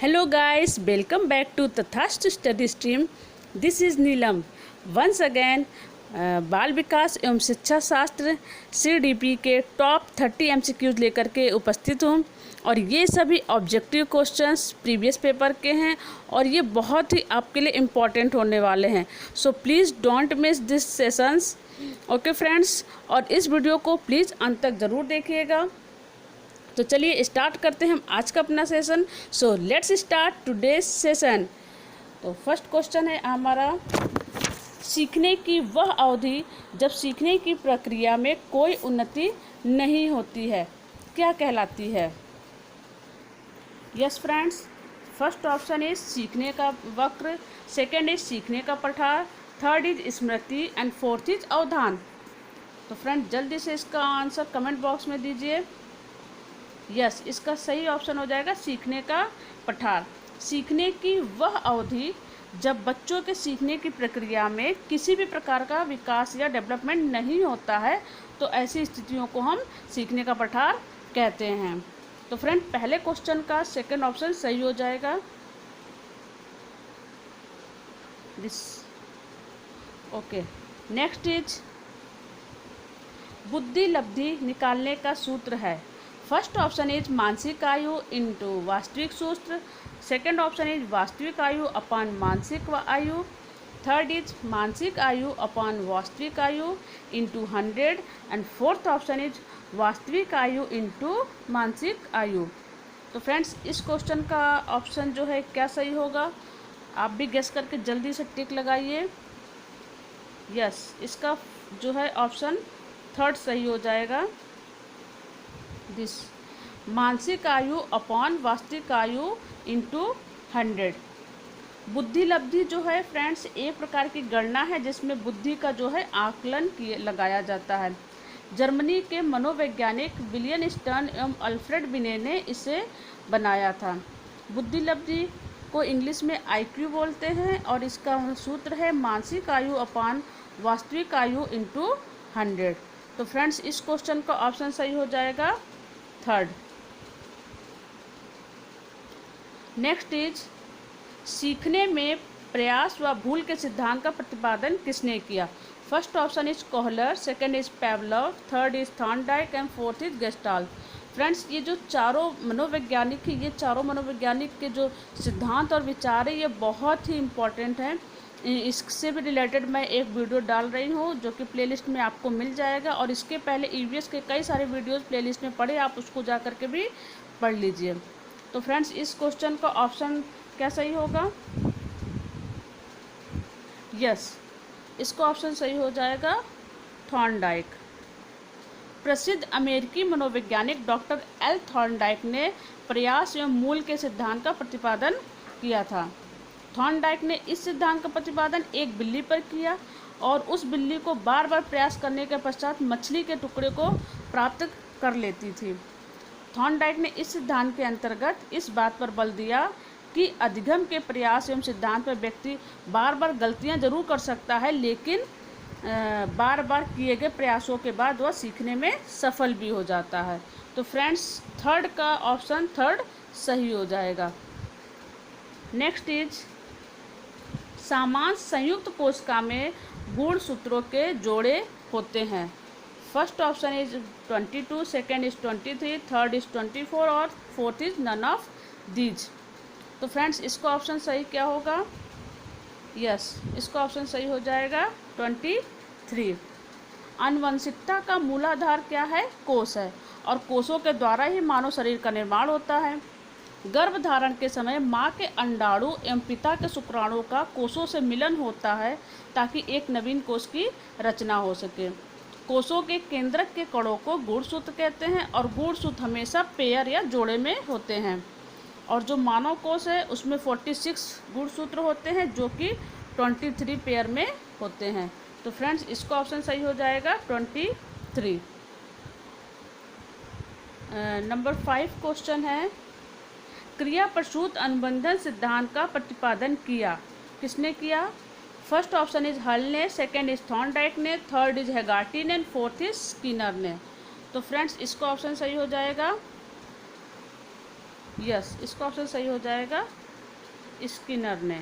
Hello guys, welcome back to Tathastu study stream. This is Neelam once again. बाल विकास एवं शिक्षा शास्त्र CDP के टॉप 30 MCQs लेकर के उपस्थित हूँ और ये सभी ऑब्जेक्टिव क्वेश्चंस प्रीवियस पेपर के हैं और ये बहुत ही आपके लिए इम्पॉर्टेंट होने वाले हैं. So please don't miss this sessions. Okay friends, और इस वीडियो को प्लीज़ अंत तक ज़रूर देखिएगा. तो चलिए स्टार्ट करते हैं हम आज का अपना session. So let's start today's session. तो फर्स्ट क्वेश्चन है हमारा, सीखने की वह अवधि जब सीखने की प्रक्रिया में कोई उन्नति नहीं होती है क्या कहलाती है? Yes friends, first option is सीखने का वक्र, सेकेंड इज सीखने का पठार, थर्ड इज स्मृति एंड फोर्थ इज अवधान. तो फ्रेंड जल्दी से इसका आंसर कमेंट बॉक्स में दीजिए. यस, इसका सही ऑप्शन हो जाएगा सीखने का पठार. सीखने की वह अवधि जब बच्चों के सीखने की प्रक्रिया में किसी भी प्रकार का विकास या डेवलपमेंट नहीं होता है तो ऐसी स्थितियों को हम सीखने का पठार कहते हैं. तो फ्रेंड पहले क्वेश्चन का सेकंड ऑप्शन सही हो जाएगा. This okay. नेक्स्ट इज बुद्धि लब्धि निकालने का सूत्र है. फर्स्ट ऑप्शन इज मानसिक आयु इंटू वास्तविक सूत्र, सेकेंड ऑप्शन इज वास्तविक आयु अपान मानसिक आयु, थर्ड इज मानसिक आयु अपान वास्तविक आयु into 100 and fourth option is वास्तविक आयु इंटू मानसिक आयु. तो फ्रेंड्स इस क्वेश्चन का ऑप्शन जो है क्या सही होगा, आप भी गेस करके जल्दी से टिक लगाइए. यस, इसका जो है ऑप्शन थर्ड सही हो जाएगा. दिस मानसिक आयु अपॉन वास्तविक आयु इंटू 100. बुद्धि लब्धि जो है फ्रेंड्स एक प्रकार की गणना है जिसमें बुद्धि का जो है आकलन लगाया जाता है. जर्मनी के मनोवैज्ञानिक विलियम स्टर्न एवं अल्फ्रेड बिने ने इसे बनाया था. बुद्धि लब्धि को इंग्लिश में IQ बोलते हैं और इसका सूत्र है मानसिक आयु अपान वास्तविक आयु इंटू 100. तो फ्रेंड्स इस क्वेश्चन का ऑप्शन सही हो जाएगा थर्ड. नेक्स्ट इज सीखने में प्रयास व भूल के सिद्धांत का प्रतिपादन किसने किया? First option is Kohler, second is Pavlov, third is Thorndike and fourth is Gestalt. Friends ये जो चारों मनोवैज्ञानिक है, ये चारों मनोवैज्ञानिक के जो सिद्धांत और विचार है ये बहुत ही इम्पोर्टेंट हैं. इससे भी रिलेटेड मैं एक वीडियो डाल रही हूँ जो कि प्लेलिस्ट में आपको मिल जाएगा और इसके पहले EVS के कई सारे वीडियोस प्लेलिस्ट में पढ़े, आप उसको जा कर के भी पढ़ लीजिए. तो फ्रेंड्स इस क्वेश्चन का ऑप्शन क्या सही होगा? यस, इसका ऑप्शन सही हो जाएगा थॉर्नडाइक. प्रसिद्ध अमेरिकी मनोवैज्ञानिक डॉक्टर L. थॉर्नडाइक ने प्रयास एवं मूल के सिद्धांत का प्रतिपादन किया था. थॉर्नडाइक ने इस सिद्धांत का प्रतिपादन एक बिल्ली पर किया और उस बिल्ली को बार बार प्रयास करने के पश्चात मछली के टुकड़े को प्राप्त कर लेती थी. थॉर्नडाइक ने इस सिद्धांत के अंतर्गत इस बात पर बल दिया कि अधिगम के प्रयास एवं सिद्धांत में व्यक्ति बार बार गलतियां जरूर कर सकता है लेकिन बार बार किए गए प्रयासों के बाद वह सीखने में सफल भी हो जाता है. तो फ्रेंड्स थर्ड का ऑप्शन थर्ड सही हो जाएगा. नेक्स्ट इज समान संयुक्त कोशिका में गुणसूत्रों के जोड़े होते हैं. First option is 22, second is 23, third is 24 और fourth is none of these. तो फ्रेंड्स इसका ऑप्शन सही क्या होगा? यस, इसका ऑप्शन सही हो जाएगा 23. आनुवंशिकता का मूलाधार क्या है? कोष है और कोषों के द्वारा ही मानव शरीर का निर्माण होता है. गर्भधारण के समय माँ के अंडाणु एवं पिता के शुक्राणु का कोषों से मिलन होता है ताकि एक नवीन कोष की रचना हो सके. कोषों के केंद्रक के कणों को गुणसूत्र कहते हैं और गुणसूत्र हमेशा पेयर या जोड़े में होते हैं. और जो मानव कोष है उसमें 46 गुणसूत्र होते हैं जो कि 23 पेयर में होते हैं. तो फ्रेंड्स इसका ऑप्शन सही हो जाएगा 23. नंबर 5 क्वेश्चन है, क्रिया प्रसूत अनुबंधन सिद्धांत का प्रतिपादन किया. किसने किया? फर्स्ट ऑप्शन इज हल ने, सेकेंड इज थॉर्नडाइक ने, थर्ड इज हेगार्टी ने, फोर्थ इज स्किनर ने. तो फ्रेंड्स इसका ऑप्शन सही हो जाएगा यस, इसका ऑप्शन सही हो जाएगा स्किनर ने।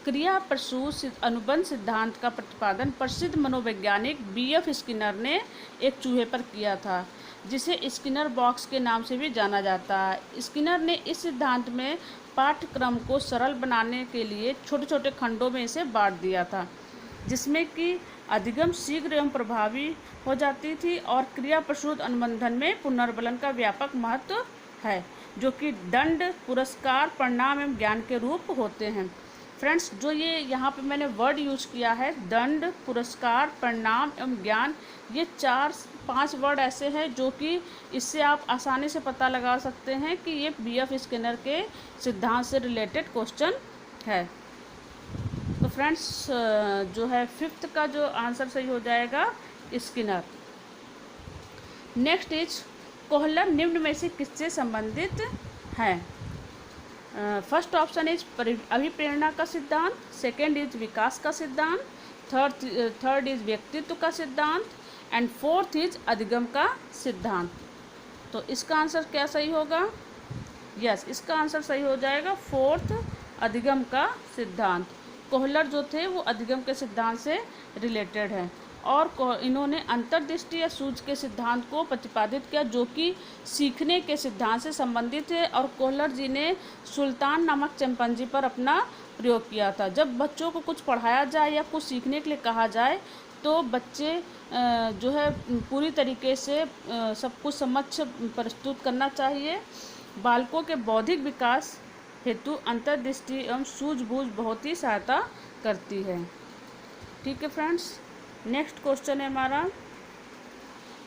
क्रिया प्रसूत अनुबंध सिद्धांत का प्रतिपादन प्रसिद्ध मनोवैज्ञानिक बीएफ स्किनर ने एक चूहे पर किया था, जिसे स्किनर बॉक्स के नाम से भी जाना जाता है। स्किनर ने इस सिद्धांत में पाठ्यक्रम को सरल बनाने के लिए छोटे छोटे खंडों में इसे बांट दिया था, जिसमें कि अधिगम शीघ्र एवं प्रभावी हो जाती थी और क्रिया प्रसूत अनुबंधन में पुनर्बलन का व्यापक महत्व है, जो कि दंड, पुरस्कार, परिणाम एवं ज्ञान के रूप होते हैं। फ्रेंड्स, जो ये यहाँ पे मैंने वर्ड यूज किया है, दंड, पुरस्कार, परिणाम एवं ज्ञान, ये 4-5 वर्ड ऐसे हैं जो कि इससे आप आसानी से पता लगा सकते हैं कि ये बीएफ स्किनर के सिद्धांत से रिलेटेड क्वेश्चन है। तो फ्रेंड्स, जो है 5th का जो आंसर सही हो जाएगा स्किनर। नेक्स्ट इज कोहलर निम्न में से किससे संबंधित है? फर्स्ट ऑप्शन इज अभिप्रेरणा का सिद्धांत, सेकेंड इज विकास का सिद्धांत, थर्ड इज व्यक्तित्व का सिद्धांत एंड फोर्थ इज अधिगम का सिद्धांत। तो इसका आंसर क्या सही होगा? यस, इसका आंसर सही हो जाएगा फोर्थ, अधिगम का सिद्धांत। कोहलर जो थे वो अधिगम के सिद्धांत से रिलेटेड हैं और इन्होंने अंतर्दृष्टि या सूझ के सिद्धांत को प्रतिपादित किया, जो कि सीखने के सिद्धांत से संबंधित है। और कोहलर जी ने सुल्तान नामक चिंपैंजी पर अपना प्रयोग किया था। जब बच्चों को कुछ पढ़ाया जाए या कुछ सीखने के लिए कहा जाए तो बच्चे जो है पूरी तरीके से सब कुछ समझ प्रस्तुत करना चाहिए। बालकों के बौद्धिक विकास हेतु अंतर्दृष्टि एवं सूझबूझ बहुत ही सहायता करती है। ठीक है फ्रेंड्स, नेक्स्ट क्वेश्चन है हमारा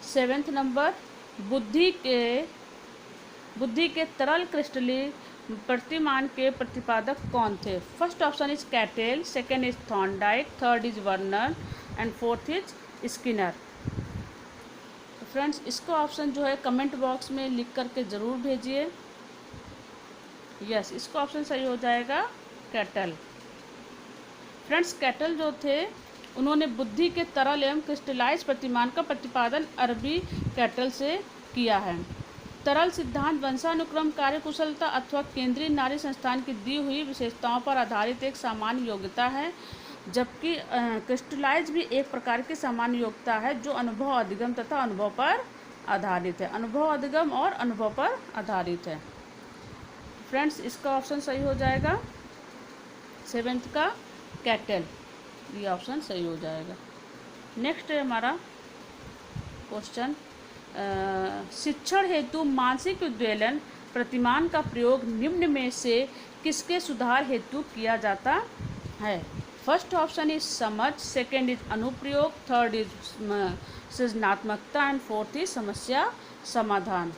7th नंबर, बुद्धि के तरल क्रिस्टली प्रतिमान के प्रतिपादक कौन थे? First option is cattail, second is Thorndike, third is Werner and fourth is Skinner. तो फ्रेंड्स, इसका ऑप्शन जो है कमेंट बॉक्स में लिख करके ज़रूर भेजिए। यस, इसका ऑप्शन सही हो जाएगा कैटल। फ्रेंड्स, कैटल जो थे उन्होंने बुद्धि के तरल एवं क्रिस्टलाइज प्रतिमान का प्रतिपादन अरबी कैटल से किया है। तरल सिद्धांत वंशानुक्रम, कार्यकुशलता अथवा केंद्रीय नाड़ी संस्थान की दी हुई विशेषताओं पर आधारित एक सामान्य योग्यता है, जबकि क्रिस्टलाइज भी एक प्रकार की सामान्य योग्यता है जो अनुभव, अधिगम तथा अनुभव पर आधारित है। अनुभव, अधिगम और अनुभव पर आधारित है। फ्रेंड्स, इसका ऑप्शन सही हो जाएगा 7th का कैटल, ये ऑप्शन सही हो जाएगा। नेक्स्ट है हमारा क्वेश्चन, शिक्षण हेतु मानसिक उद्वेलन प्रतिमान का प्रयोग निम्न में से किसके सुधार हेतु किया जाता है? फर्स्ट ऑप्शन इज समझ, सेकेंड इज अनुप्रयोग, थर्ड इज सृजनात्मकता एंड फोर्थ इज समस्या समाधान।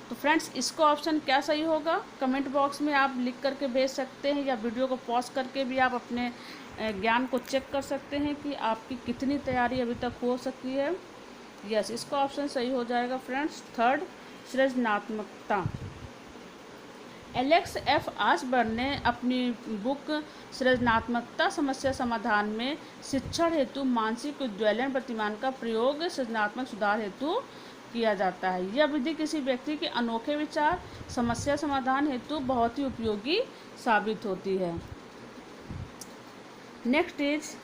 तो फ्रेंड्स, इसका ऑप्शन क्या सही होगा? कमेंट बॉक्स में आप लिख करके भेज सकते हैं या वीडियो को पॉज करके भी आप अपने ज्ञान को चेक कर सकते हैं कि आपकी कितनी तैयारी अभी तक हो सकती है। यस, इसका ऑप्शन सही हो जाएगा फ्रेंड्स थर्ड, सृजनात्मकता। एलेक्स एफ आसबर्न ने अपनी बुक सृजनात्मकता समस्या समाधान में शिक्षण हेतु मानसिक उद्वेलन प्रतिमान का प्रयोग सृजनात्मक सुधार हेतु किया जाता है। यह विधि किसी व्यक्ति के अनोखे विचार समस्या समाधान हेतु बहुत ही उपयोगी साबित होती है। नेक्स्ट इज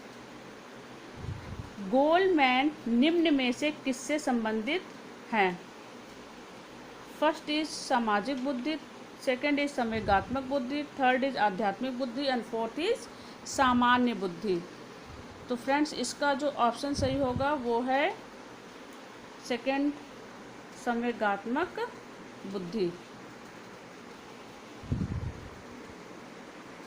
गोलमैन निम्न में से किससे संबंधित हैं? फर्स्ट इज सामाजिक बुद्धि, सेकेंड इज संवेगात्मक बुद्धि, थर्ड इज आध्यात्मिक बुद्धि एंड फोर्थ इज सामान्य बुद्धि। तो फ्रेंड्स, इसका जो ऑप्शन सही होगा वो है सेकेंड, संवेगात्मक बुद्धि।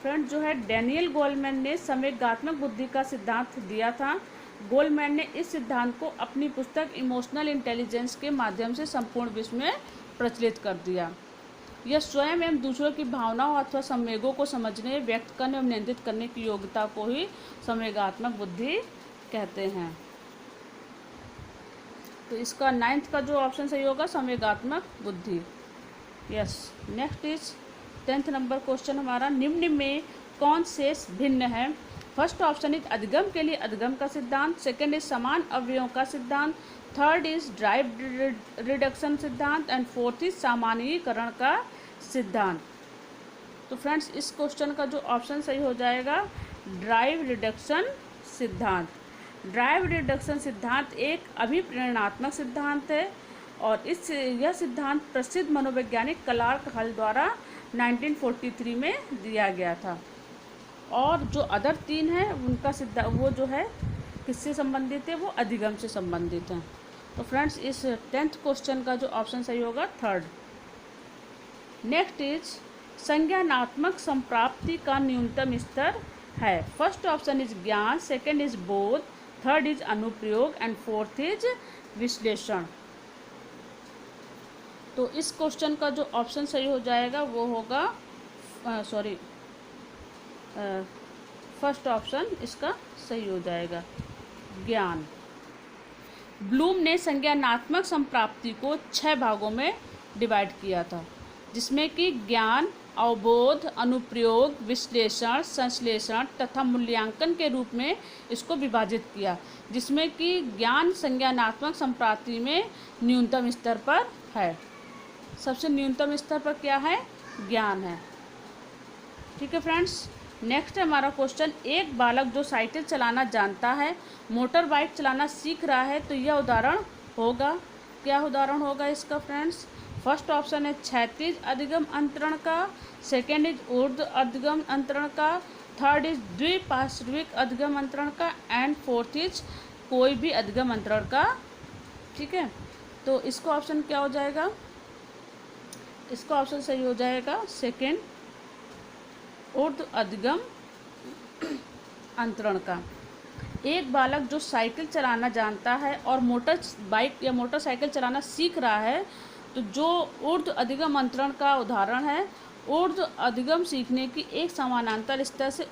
फ्रेंड, जो है डैनियल गोलमैन ने संवेगात्मक बुद्धि का सिद्धांत दिया था। गोलमैन ने इस सिद्धांत को अपनी पुस्तक इमोशनल इंटेलिजेंस के माध्यम से संपूर्ण विश्व में प्रचलित कर दिया। यह स्वयं एवं दूसरों की भावनाओं अथवा संवेगों को समझने, व्यक्त करने एवं नियंत्रित करने की योग्यता को ही संवेगात्मक बुद्धि कहते हैं। तो इसका 9th का जो ऑप्शन सही होगा संवेगात्मक बुद्धि। Yes, next is 10th number question हमारा, निम्न में कौन शेष भिन्न है? फर्स्ट ऑप्शन इज अधिगम के लिए अधिगम का सिद्धांत, सेकेंड इज समान अवयवों का सिद्धांत, थर्ड इज ड्राइव रिडक्शन सिद्धांत एंड फोर्थ इज सामान्यीकरण का सिद्धांत। तो फ्रेंड्स इस क्वेश्चन का जो ऑप्शन सही हो जाएगा ड्राइव रिडक्शन सिद्धांत। ड्राइव रिडक्शन सिद्धांत एक अभिप्रेरणात्मक सिद्धांत है और यह सिद्धांत प्रसिद्ध मनोवैज्ञानिक क्लार्क हल द्वारा 1943 में दिया गया था। और जो अदर तीन हैं उनका सिद्धांत वो जो है किससे संबंधित है, वो अधिगम से संबंधित हैं। तो फ्रेंड्स इस 10th क्वेश्चन का जो ऑप्शन सही होगा थर्ड। नेक्स्ट इज संज्ञानात्मक संप्राप्ति का न्यूनतम स्तर है। फर्स्ट ऑप्शन इज ज्ञान, सेकेंड इज बोध, थर्ड इज अनुप्रयोग एंड फोर्थ इज विश्लेषण। तो इस क्वेश्चन का जो ऑप्शन सही हो जाएगा वो होगा फर्स्ट ऑप्शन इसका सही हो जाएगा ज्ञान। ब्लूम ने संज्ञानात्मक संप्राप्ति को 6 भागों में डिवाइड किया था, जिसमें कि ज्ञान, अवबोध, अनुप्रयोग, विश्लेषण, संश्लेषण तथा मूल्यांकन के रूप में इसको विभाजित किया, जिसमें कि ज्ञान संज्ञानात्मक संप्राप्ति में न्यूनतम स्तर पर है। सबसे न्यूनतम स्तर पर क्या है, ज्ञान है। ठीक है फ्रेंड्स, नेक्स्ट है हमारा क्वेश्चन, एक बालक जो साइकिल चलाना जानता है मोटर बाइक चलाना सीख रहा है, तो यह उदाहरण होगा, क्या उदाहरण होगा इसका फ्रेंड्स। फर्स्ट ऑप्शन है क्षैतिज अधिगम अंतरण का, सेकेंड इज ऊर्ध्व अधिगम अंतरण का, थर्ड इज द्विपार्श्विक अधिगम अंतरण का एंड फोर्थ इज कोई भी अधिगम अंतरण का। ठीक है, तो इसका ऑप्शन क्या हो जाएगा, इसका ऑप्शन सही हो जाएगा सेकेंड ऊर्ध्व अधिगम अंतरण का। एक बालक जो साइकिल चलाना जानता है और मोटर बाइक या मोटरसाइकिल चलाना सीख रहा है, तो जो ऊर्ध्व अधिगम अंतरण का उदाहरण है, ऊर्ध्व अधिगम सीखने की एक समानांतर स्तर से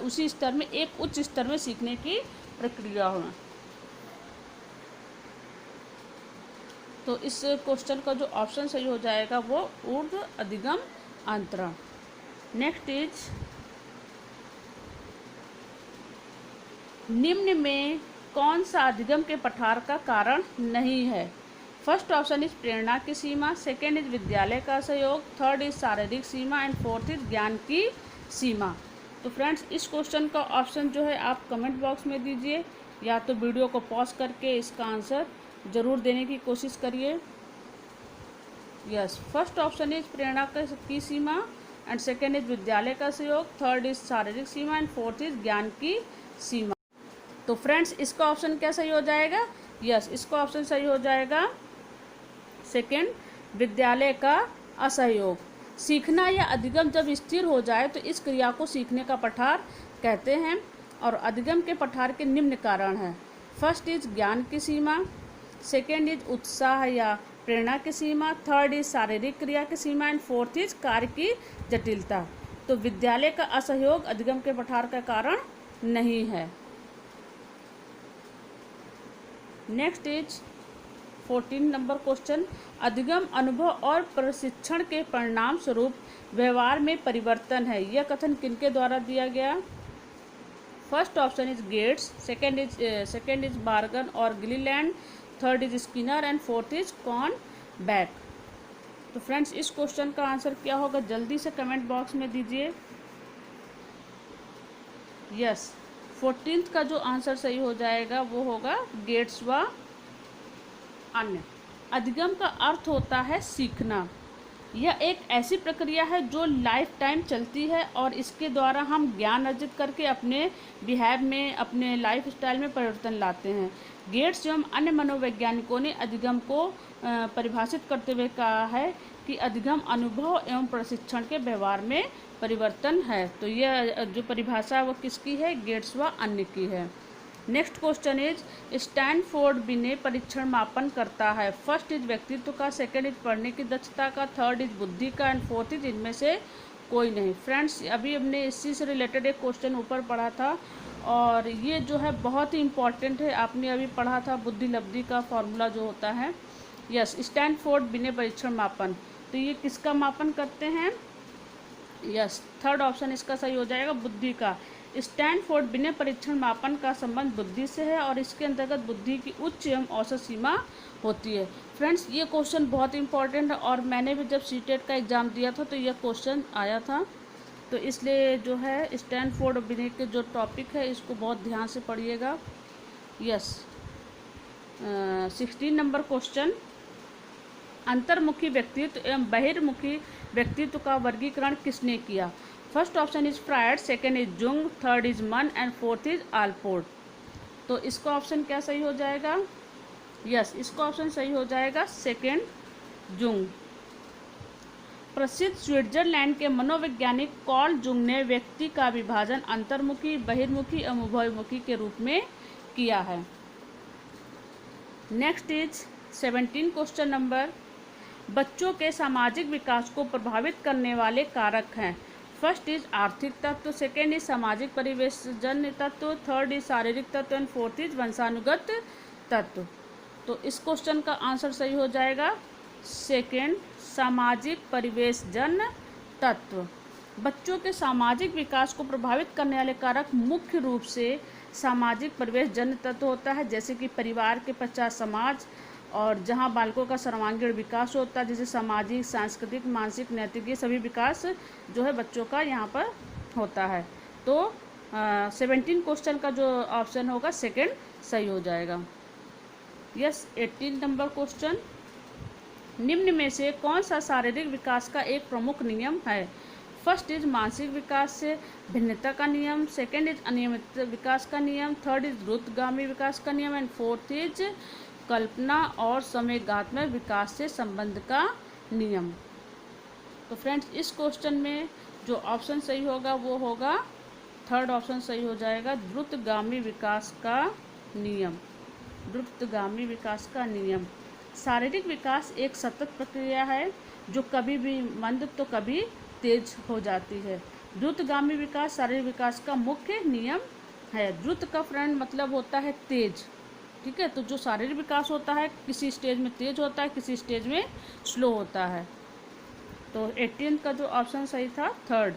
उसी स्तर में एक उच्च स्तर में सीखने की प्रक्रिया है। तो इस क्वेश्चन का जो ऑप्शन सही हो जाएगा वो ऊर्ध्व अधिगम अंतरण। नेक्स्ट इज निम्न में कौन सा अधिगम के पठार का कारण नहीं है। फर्स्ट ऑप्शन इज प्रेरणा की सीमा, सेकेंड इज विद्यालय का सहयोग, थर्ड इज शारीरिक सीमा एंड फोर्थ इज ज्ञान की सीमा। तो फ्रेंड्स इस क्वेश्चन का ऑप्शन जो है आप कमेंट बॉक्स में दीजिए, या तो वीडियो को पॉज करके इसका आंसर ज़रूर देने की कोशिश करिए। यस, फर्स्ट ऑप्शन इज प्रेरणा की सीमा एंड सेकेंड इज विद्यालय का सहयोग, थर्ड इज शारीरिक सीमा एंड फोर्थ इज ज्ञान की सीमा। तो फ्रेंड्स इसका ऑप्शन क्या सही हो जाएगा, यस इसका ऑप्शन सही हो जाएगा सेकेंड विद्यालय का असहयोग। सीखना या अधिगम जब स्थिर हो जाए तो इस क्रिया को सीखने का पठार कहते हैं। और अधिगम के पठार के निम्न कारण हैं। फर्स्ट इज ज्ञान की सीमा, सेकेंड इज उत्साह या प्रेरणा की सीमा, थर्ड इज शारीरिक क्रिया की सीमा एंड फोर्थ इज कार्य की जटिलता। तो विद्यालय का असहयोग अधिगम के पठार का कारण नहीं है। नेक्स्ट इज 14 नंबर क्वेश्चन, अधिगम अनुभव और प्रशिक्षण के परिणाम स्वरूप व्यवहार में परिवर्तन है, यह कथन किनके द्वारा दिया गया। First option is Gates, second is Bargen और Gilliland, third is Skinner and fourth is Cronbach. तो फ्रेंड्स इस क्वेश्चन का आंसर क्या होगा, जल्दी से कमेंट बॉक्स में दीजिए। यस, 14th का जो आंसर सही हो जाएगा वो होगा गेट्स व अन्य। अधिगम का अर्थ होता है सीखना। यह एक ऐसी प्रक्रिया है जो लाइफ टाइम चलती है और इसके द्वारा हम ज्ञान अर्जित करके अपने बिहेव में, अपने लाइफ स्टाइल में परिवर्तन लाते हैं। गेट्स एवं अन्य मनोवैज्ञानिकों ने अधिगम को परिभाषित करते हुए कहा है कि अधिगम अनुभव एवं प्रशिक्षण के व्यवहार में परिवर्तन है। तो यह जो परिभाषा है वो किसकी है, गेट्स व अन्य की है। नेक्स्ट क्वेश्चन इज स्टैनफोर्ड बिने परीक्षण मापन करता है। फर्स्ट इज व्यक्तित्व का, सेकंड इज पढ़ने की दक्षता का, थर्ड इज बुद्धि का एंड फोर्थ इज इनमें से कोई नहीं। फ्रेंड्स अभी हमने इसी से रिलेटेड एक क्वेश्चन ऊपर पढ़ा था और ये जो है बहुत ही इम्पॉर्टेंट है। आपने अभी पढ़ा था बुद्धि लब्धि का फॉर्मूला जो होता है। यस, स्टैनफोर्ड बिने परीक्षण मापन, तो ये किसका मापन करते हैं। यस, थर्ड ऑप्शन इसका सही हो जाएगा, बुद्धि का। स्टैनफोर्ड बिना परीक्षण मापन का संबंध बुद्धि से है और इसके अंतर्गत बुद्धि की उच्च एवं औसत सीमा होती है। फ्रेंड्स, ये क्वेश्चन बहुत इंपॉर्टेंट है और मैंने भी जब सीटेट का एग्ज़ाम दिया था तो यह क्वेश्चन आया था। तो इसलिए जो है स्टैनफोर्ड और बिनेट के जो टॉपिक है इसको बहुत ध्यान से पढ़िएगा। यस, 16 नंबर क्वेश्चन, अंतर्मुखी व्यक्तित्व एवं बहिर्मुखी व्यक्तित्व का वर्गीकरण किसने किया? First option is Freud, second is Jung, third is Munn and fourth is Allport. तो इसका ऑप्शन क्या सही हो जाएगा? यस, इसका ऑप्शन सही हो जाएगा सेकेंड, जुंग। प्रसिद्ध स्विट्जरलैंड के मनोवैज्ञानिक कार्ल जुंग ने व्यक्ति का विभाजन अंतर्मुखी, बहिर्मुखी एवं उभयमुखी के रूप में किया है। नेक्स्ट इज 17 क्वेश्चन नंबर, बच्चों के सामाजिक विकास को प्रभावित करने वाले कारक हैं। फर्स्ट इज आर्थिक तत्व, सेकेंड इज सामाजिक परिवेशजन्य तत्व, थर्ड इज शारीरिक तत्व एंड फोर्थ इज वंशानुगत तत्व। तो इस क्वेश्चन का आंसर सही हो जाएगा सेकेंड, सामाजिक परिवेशजन्य तत्व। बच्चों के सामाजिक विकास को प्रभावित करने वाले कारक मुख्य रूप से सामाजिक परिवेशजन्य तत्व होता है, जैसे कि परिवार के पश्चात समाज, और जहां बालकों का सर्वांगीण विकास होता है, जैसे सामाजिक, सांस्कृतिक, मानसिक, नैतिक, ये सभी विकास जो है बच्चों का यहाँ पर होता है। तो 17 क्वेश्चन का जो ऑप्शन होगा सेकेंड सही हो जाएगा। यस, 18 नंबर क्वेश्चन, निम्न में से कौन सा शारीरिक विकास का एक प्रमुख नियम है? फर्स्ट इज मानसिक विकास से भिन्नता का नियम, सेकेंड इज अनियमित विकास का नियम, थर्ड इज द्रुतगामी विकास का नियम एंड फोर्थ इज कल्पना और संवेगात्मक विकास से संबंध का नियम। तो फ्रेंड्स, इस क्वेश्चन में जो ऑप्शन सही होगा वो होगा थर्ड ऑप्शन सही हो जाएगा, द्रुतगामी विकास का नियम। द्रुतगामी विकास का नियम। शारीरिक विकास एक सतत प्रक्रिया है जो कभी भी मंद तो कभी तेज हो जाती है। द्रुतगामी विकास शारीरिक विकास का मुख्य नियम है। द्रुत का फ्रेंड मतलब होता है तेज, ठीक है। तो जो शारीरिक विकास होता है किसी स्टेज में तेज होता है, किसी स्टेज में स्लो होता है। तो 18 का जो ऑप्शन सही था थर्ड।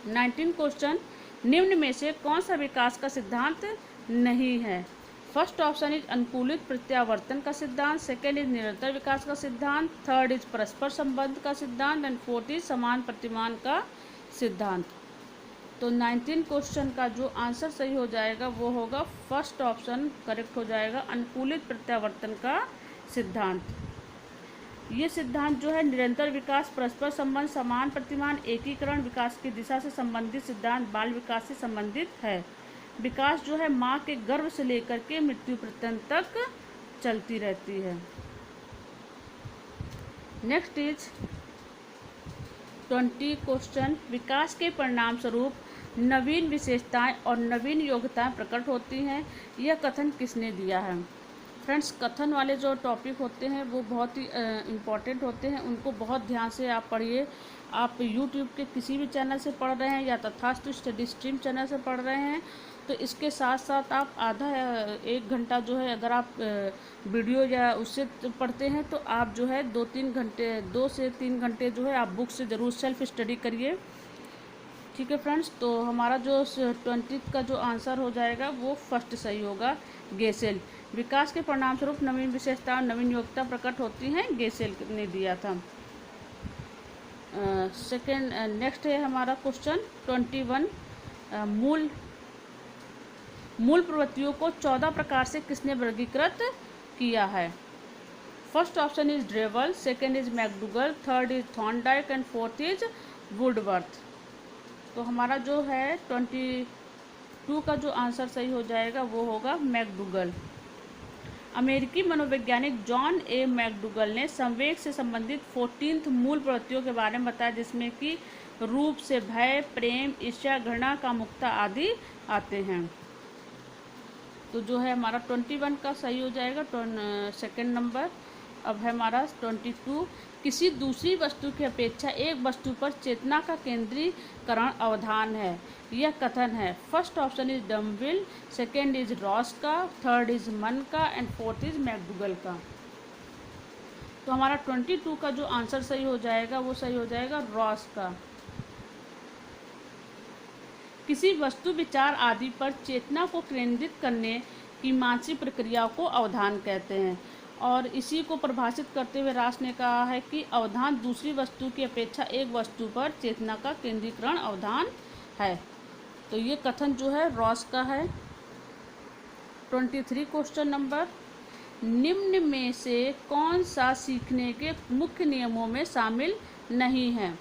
19 क्वेश्चन, निम्न में से कौन सा विकास का सिद्धांत नहीं है? फर्स्ट ऑप्शन इज अनुकूलित प्रत्यावर्तन का सिद्धांत, सेकेंड इज निरंतर विकास का सिद्धांत, थर्ड इज परस्पर संबंध का सिद्धांत एंड फोर्थ इज समान प्रतिमान का सिद्धांत। तो 19 क्वेश्चन का जो आंसर सही हो जाएगा वो होगा फर्स्ट ऑप्शन करेक्ट हो जाएगा, अनुकूलित प्रत्यावर्तन का सिद्धांत। ये सिद्धांत जो है निरंतर विकास, परस्पर संबंध, समान प्रतिमान, एकीकरण, विकास की दिशा से संबंधित सिद्धांत, बाल विकास से संबंधित है। विकास जो है माँ के गर्भ से लेकर के मृत्यु पर्यंत तक चलती रहती है। नेक्स्ट इज 20 क्वेश्चन, विकास के परिणाम स्वरूप नवीन विशेषताएं और नवीन योग्यताएं प्रकट होती हैं, यह कथन किसने दिया है? फ्रेंड्स, कथन वाले जो टॉपिक होते हैं वो बहुत ही इम्पॉर्टेंट होते हैं, उनको बहुत ध्यान से आप पढ़िए। आप यूट्यूब के किसी भी चैनल से पढ़ रहे हैं या तथास्तु स्टडी स्ट्रीम चैनल से पढ़ रहे हैं तो इसके साथ साथ आप आधा या 1 घंटा जो है अगर आप वीडियो या उससे पढ़ते हैं तो आप जो है 2 से 3 घंटे जो है आप बुक से ज़रूर सेल्फ स्टडी करिए, ठीक है फ्रेंड्स। तो हमारा जो 20 का जो आंसर हो जाएगा वो फर्स्ट सही होगा, गेसेल। विकास के परिणाम स्वरूप नवीन विशेषता और नवीन योग्यता प्रकट होती हैं, गेसेल ने दिया था। सेकेंड नेक्स्ट है हमारा क्वेश्चन 21, मूल प्रवृत्तियों को 14 प्रकार से किसने वर्गीकृत किया है? First option is Drever, second is McDougall, third is Thorndike and fourth is Woodworth. तो हमारा जो है 22 का जो आंसर सही हो जाएगा वो होगा मैकडूगल। अमेरिकी मनोवैज्ञानिक जॉन ए मैकडूगल ने संवेग से संबंधित 14 मूल प्रवृत्तियों के बारे में बताया, जिसमें कि रूप से भय, प्रेम, ईर्ष्या, घृणा, कामुकता आदि आते हैं। तो जो है हमारा 21 का सही हो जाएगा सेकेंड नंबर। अब है हमारा 22, किसी दूसरी वस्तु की अपेक्षा एक वस्तु पर चेतना का केंद्रीकरण अवधान है, यह कथन है। First option is Dumville, second is Ross का, थर्ड इज मन का एंड फोर्थ इज मैकडूगल का। तो हमारा 22 का जो आंसर सही हो जाएगा वो सही हो जाएगा रॉस का। किसी वस्तु, विचार आदि पर चेतना को केंद्रित करने की मानसिक प्रक्रिया को अवधान कहते हैं। और इसी को परिभाषित करते हुए रास ने कहा है कि अवधान दूसरी वस्तु की अपेक्षा एक वस्तु पर चेतना का केंद्रीकरण अवधान है। तो ये कथन जो है रॉस का है। 23 क्वेश्चन नंबर, निम्न में से कौन सा सीखने के मुख्य नियमों में शामिल नहीं है?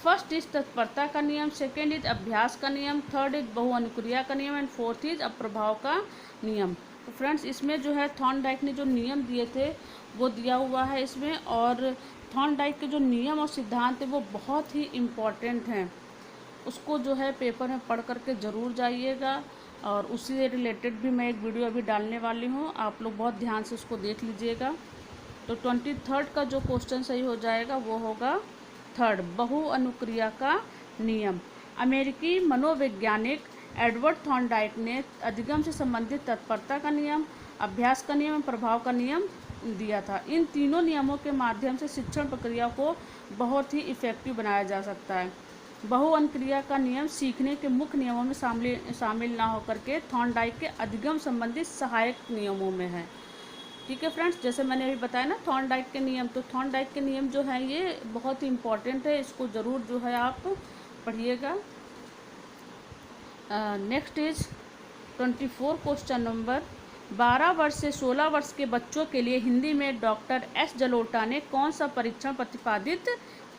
फर्स्ट इज तत्परता का नियम, सेकेंड इज अभ्यास का नियम, थर्ड इज बहुअनुक्रिया का नियम एंड फोर्थ इज अप्रभाव का नियम। तो फ्रेंड्स इसमें जो है थॉर्नडाइक ने जो नियम दिए थे वो दिया हुआ है इसमें, और थॉर्नडाइक के जो नियम और सिद्धांत है वो बहुत ही इम्पॉर्टेंट हैं। उसको जो है पेपर में पढ़ करके ज़रूर जाइएगा, और उसी से रिलेटेड भी मैं एक वीडियो अभी डालने वाली हूँ, आप लोग बहुत ध्यान से उसको देख लीजिएगा। तो 23 का जो क्वेश्चन सही हो जाएगा वो होगा थर्ड, बहुअनुक्रिया का नियम। अमेरिकी मनोवैज्ञानिक एडवर्ड थॉर्नडाइक ने अधिगम से संबंधित तत्परता का नियम, अभ्यास का नियम, प्रभाव का नियम दिया था। इन तीनों नियमों के माध्यम से शिक्षण प्रक्रिया को बहुत ही इफ़ेक्टिव बनाया जा सकता है। बहुअनुक्रिया का नियम सीखने के मुख्य नियमों में शामिल ना होकर के थॉर्नडाइक के अधिगम संबंधित सहायक नियमों में है। ठीक है फ्रेंड्स, जैसे मैंने अभी बताया ना थॉर्नडाइक के नियम, तो थॉर्नडाइक के नियम जो हैं ये बहुत ही इम्पॉर्टेंट है, इसको ज़रूर जो है आप पढ़िएगा। नेक्स्ट इज 24 क्वेश्चन नंबर, 12 वर्ष से 16 वर्ष के बच्चों के लिए हिंदी में डॉक्टर एस जलोटा ने कौन सा परीक्षण प्रतिपादित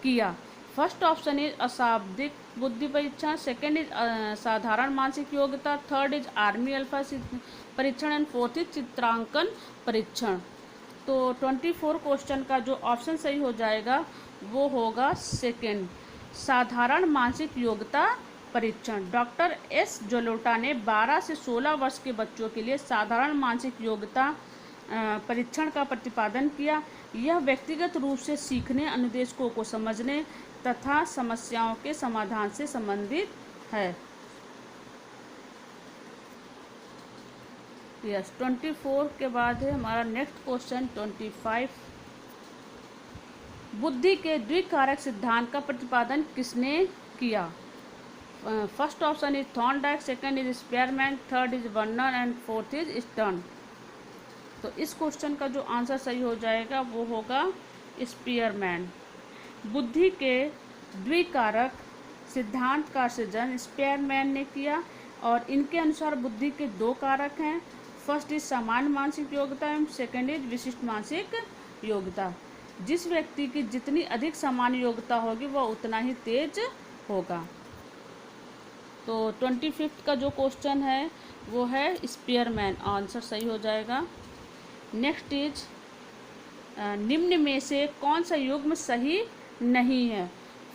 किया? फर्स्ट ऑप्शन इज अशाब्दिक बुद्धि परीक्षण, सेकेंड इज साधारण मानसिक योग्यता, थर्ड इज आर्मी अल्फा परीक्षण एंड फोर्थ इज चित्रांकन परीक्षण। तो 24 क्वेश्चन का जो ऑप्शन सही हो जाएगा वो होगा सेकेंड, साधारण मानसिक योग्यता परीक्षण। डॉक्टर एस जलोटा ने 12 से 16 वर्ष के बच्चों के लिए साधारण मानसिक योग्यता परीक्षण का प्रतिपादन किया। यह व्यक्तिगत रूप से सीखने, अनुदेशकों को समझने तथा समस्याओं के समाधान से संबंधित है। यस, 24 के बाद है हमारा नेक्स्ट क्वेश्चन 25, बुद्धि के द्विकारक सिद्धांत का प्रतिपादन किसने किया? First option is Thorndike, second is Spearman, third is Werner and fourth is stern. तो इस क्वेश्चन का जो आंसर सही हो जाएगा वो होगा स्पेयरमैन। बुद्धि के द्विकारक सिद्धांत का सृजन स्पेयरमैन ने किया, और इनके अनुसार बुद्धि के दो कारक हैं, फर्स्ट इज सामान्य मानसिक योग्यता एवं सेकेंड इज विशिष्ट मानसिक योग्यता। जिस व्यक्ति की जितनी अधिक सामान्य योग्यता होगी वह उतना ही तेज होगा। तो 25 का जो क्वेश्चन है वो है स्पेयरमैन, आंसर सही हो जाएगा। नेक्स्ट इज निम्न में से कौन सा युग्म सही नहीं है?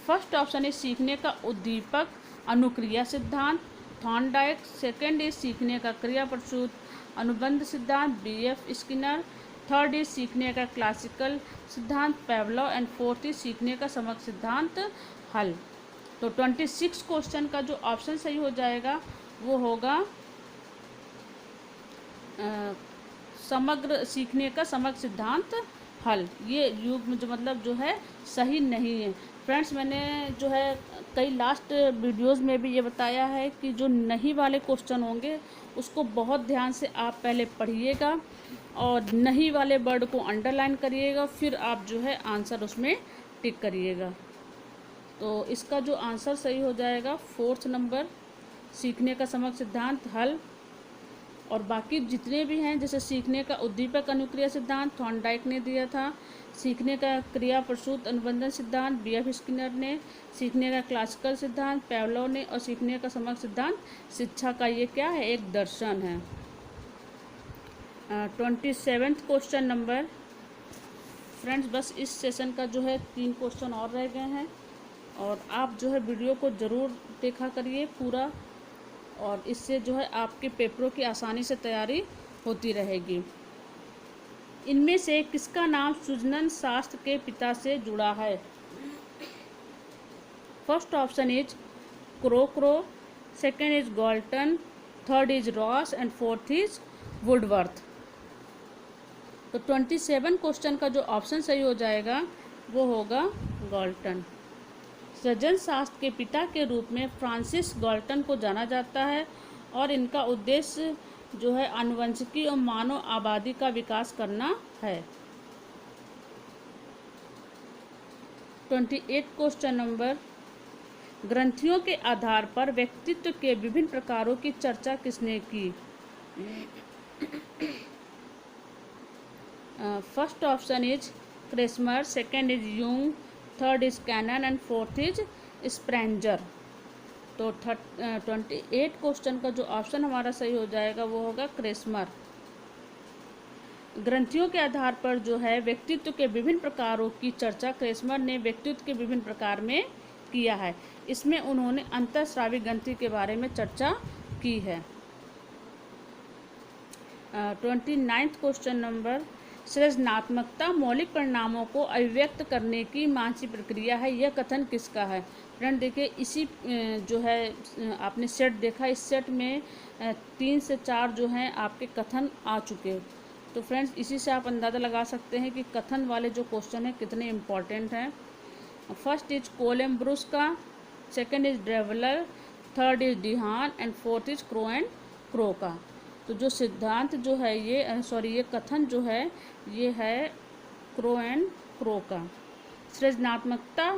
फर्स्ट ऑप्शन इज सीखने का उद्दीपक अनुक्रिया सिद्धांत, थॉर्नडाइक, सेकेंड इज सीखने का क्रिया प्रसूत अनुबंध सिद्धांत, बीएफ स्किनर, थर्ड इज सीखने का क्लासिकल सिद्धांत पेवलोव एंड फोर्थ इज सीखने का समग्र सिद्धांत हल। तो 26 क्वेश्चन का जो ऑप्शन सही हो जाएगा वो होगा समग्र सीखने का समग्र सिद्धांत हल। ये युग्म जो मतलब जो है सही नहीं है। फ्रेंड्स मैंने जो है कई लास्ट वीडियोस में भी ये बताया है कि जो नहीं वाले क्वेश्चन होंगे उसको बहुत ध्यान से आप पहले पढ़िएगा और नहीं वाले वर्ड को अंडरलाइन करिएगा, फिर आप जो है आंसर उसमें टिक करिएगा। तो इसका जो आंसर सही हो जाएगा 4th नंबर, सीखने का समग्र सिद्धांत हल। और बाकी जितने भी हैं जैसे सीखने का उद्दीपक अनुक्रिया सिद्धांत थॉर्नडाइक ने दिया था, सीखने का क्रिया प्रसूत अनुबंधन सिद्धांत बीएफ स्किनर ने, सीखने का क्लासिकल सिद्धांत पेवलोव ने, और सीखने का समग्र सिद्धांत शिक्षा का ये क्या है, एक दर्शन है। 27th question number. फ्रेंड्स बस इस सेशन का जो है 3 क्वेश्चन और रह गए हैं, और आप जो है वीडियो को ज़रूर देखा करिए पूरा, और इससे जो है आपके पेपरों की आसानी से तैयारी होती रहेगी। इनमें से किसका नाम सुजनन शास्त्र के पिता से जुड़ा है? First option is crow, second is Galton, third is Ross and fourth is Woodworth. तो 27 क्वेश्चन का जो ऑप्शन सही हो जाएगा वो होगा गॉल्टन। सृजन शास्त्र के पिता के रूप में फ्रांसिस गाल्टन को जाना जाता है और इनका उद्देश्य जो है आनुवंशिकी और मानव आबादी का विकास करना है। 28 क्वेश्चन नंबर, ग्रंथियों के आधार पर व्यक्तित्व के विभिन्न प्रकारों की चर्चा किसने की? First option is Kretschmer, second is Jung, third is Cannon and fourth is Spranger. तो 28 क्वेश्चन का जो ऑप्शन हमारा सही हो जाएगा वो होगा क्रेस्मर। ग्रंथियों के आधार पर जो है व्यक्तित्व के विभिन्न प्रकारों की चर्चा क्रेस्मर ने व्यक्तित्व के विभिन्न प्रकार में किया है। इसमें उन्होंने अंतःस्रावी ग्रंथि के बारे में चर्चा की है। 29 क्वेश्चन नंबर, सृजनात्मकता मौलिक परिणामों को अभिव्यक्त करने की मानसिक प्रक्रिया है, यह कथन किसका है? फ्रेंड देखिए, इसी जो है आपने सेट देखा, इस सेट में 3 से 4 जो हैं आपके कथन आ चुके। तो फ्रेंड्स इसी से आप अंदाज़ा लगा सकते हैं कि कथन वाले जो क्वेश्चन हैं कितने इम्पॉर्टेंट हैं। फर्स्ट इज कोलम्ब्रुस का, second is Drever, third is DeHaan and fourth is Crow and Crow का। तो जो सिद्धांत जो है ये कथन जो है ये है क्रो एंड क्रो का। सृजनात्मकता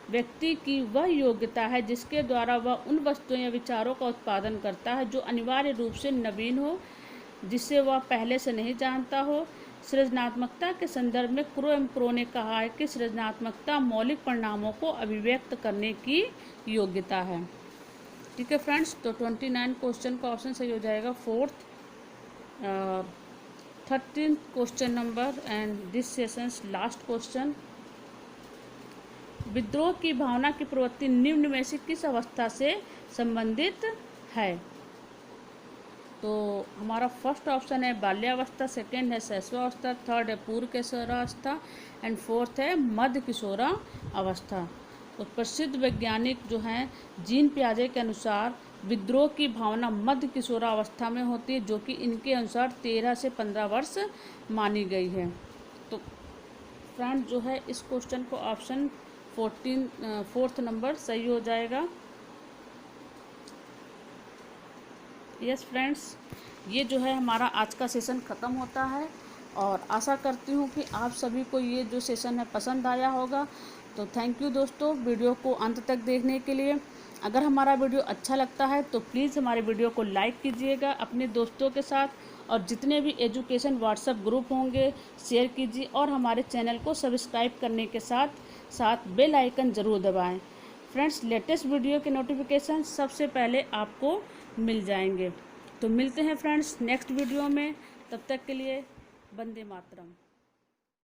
व्यक्ति की वह योग्यता है जिसके द्वारा वह उन वस्तुओं या विचारों का उत्पादन करता है जो अनिवार्य रूप से नवीन हो, जिसे वह पहले से नहीं जानता हो। सृजनात्मकता के संदर्भ में क्रो एंड क्रो ने कहा है कि सृजनात्मकता मौलिक परिणामों को अभिव्यक्त करने की योग्यता है। ठीक है फ्रेंड्स, तो 29 क्वेश्चन का ऑप्शन सही हो जाएगा fourth. 13th question number and this sessions last question, विद्रोह की भावना की प्रवृत्ति निम्न में से किस अवस्था से संबंधित है? तो हमारा फर्स्ट ऑप्शन है बाल्यावस्था, सेकेंड है शैशवावस्था, थर्ड है पूर्व किशोरावस्था एंड फोर्थ है मध्य किशोरावस्था। तो प्रसिद्ध वैज्ञानिक जो हैं जीन पियाजे के अनुसार विद्रोह की भावना मध्य किशोरावस्था में होती है, जो कि इनके अनुसार 13 से 15 वर्ष मानी गई है। तो फ्रेंड जो है इस क्वेश्चन को ऑप्शन 4th नंबर सही हो जाएगा। यस फ्रेंड्स, ये जो है हमारा आज का सेशन ख़त्म होता है और आशा करती हूँ कि आप सभी को ये जो सेशन है पसंद आया होगा। तो थैंक यू दोस्तों वीडियो को अंत तक देखने के लिए। अगर हमारा वीडियो अच्छा लगता है तो प्लीज़ हमारे वीडियो को लाइक कीजिएगा अपने दोस्तों के साथ, और जितने भी एजुकेशन व्हाट्सएप ग्रुप होंगे शेयर कीजिए, और हमारे चैनल को सब्सक्राइब करने के साथ साथ बेल आइकन ज़रूर दबाएं। फ्रेंड्स लेटेस्ट वीडियो के नोटिफिकेशन सबसे पहले आपको मिल जाएंगे। तो मिलते हैं फ्रेंड्स नेक्स्ट वीडियो में, तब तक के लिए वंदे मातरम।